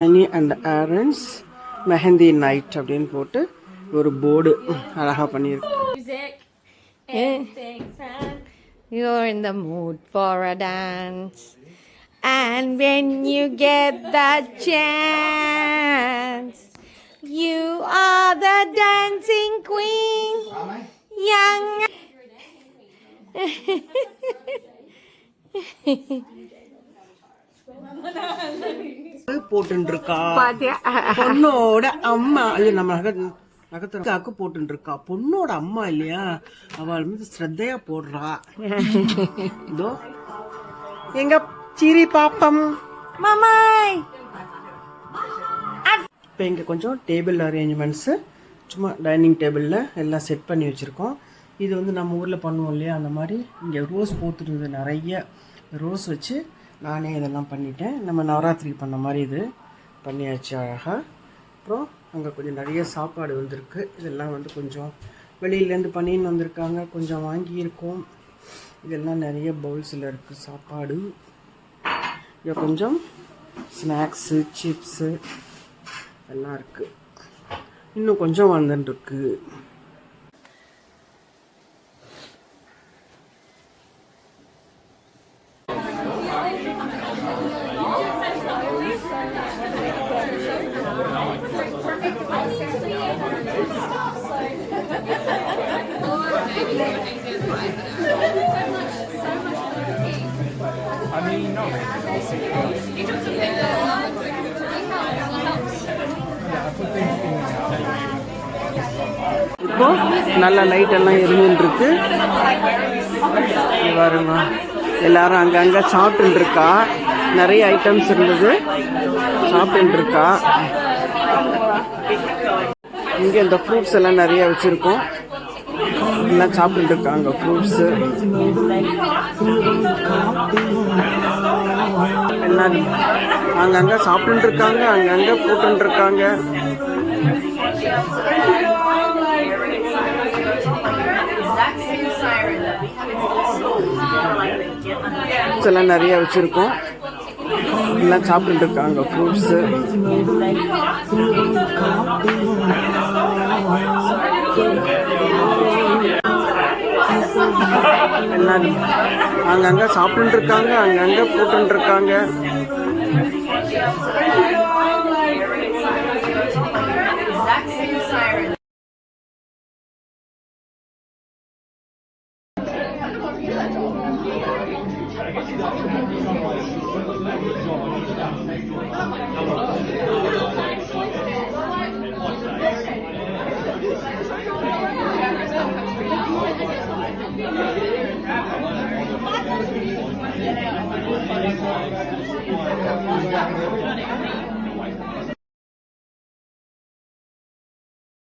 Annie and Aaron's Mehendi Night அப்படின்னு போட்டு ஒரு போர்டு அழகா பண்ணியிருக்கு. You're in the mood for a dance, and when you get the chance, you are the dancing queen, young. போட்டுருக்கா பொண்ணோட அம்மா. நம்ம நகத்துக்காக்கு போட்டுருக்கா பொண்ணோட அம்மா இல்லையா, அவள் வந்து ஸ்ரத்தையா போடுறா. இதோ எங்க சிரி பாப்பம் மாமாய். இப்போ இங்கே கொஞ்சம் டேபிள் அரேஞ்ச்மெண்ட்ஸ், சும்மா டைனிங் டேபிளில் எல்லாம் செட் பண்ணி வச்சுருக்கோம். இது வந்து நம்ம ஊரில் பண்ணுவோம் இல்லையா, அந்த மாதிரி இங்கே ரோஸ் போத்துருது, நிறைய ரோஸ் வச்சு நானே இதெல்லாம் பண்ணிட்டேன். நம்ம நவராத்திரி பண்ண மாதிரி இது பண்ணியாச்சு அழகாக. அப்புறம் அங்கே கொஞ்சம் நிறைய சாப்பாடு வந்திருக்கு. இதெல்லாம் வந்து கொஞ்சம் வெளியிலேருந்து பண்ணின்னு வந்திருக்காங்க, கொஞ்சம் வாங்கியிருக்கோம். இதெல்லாம் நிறைய பவுல்ஸில் இருக்குது சாப்பாடு. இங்கே கொஞ்சம் ஸ்நாக்ஸு, சிப்ஸு எல்லாம் இருக்குது. இன்னும் கொஞ்சம் வந்துட்டுருக்கு. இப்போ நல்ல லைட் எல்லாம் எரிஞ்சுருக்கு பாருங்க. எல்லாரும் அங்கங்கே சாப்பிட்டு இருக்கா. நிறைய ஐட்டம்ஸ் இருந்தது, சாப்பிட்டு இருக்கா. இங்கே இந்த ஃப்ரூட்ஸ் எல்லாம் நிறைய வச்சுருக்கோம், எல்லாம் சாப்பிட்டு இருக்காங்க ஃப்ரூட்ஸு எல்லாம். அங்கங்கே சாப்பிட்டு இருக்காங்க, அங்கங்கே போட்டு இருக்காங்க. எல்லாம் நிறைய வச்சிருக்கோம், எல்லாம் சாப்பிட்டு இருக்காங்க ஃப்ரூட்ஸு. எல்லாம் அங்கங்கே சாப்பிட்டு இருக்காங்க, அங்கங்கே போட்டு இருக்காங்க.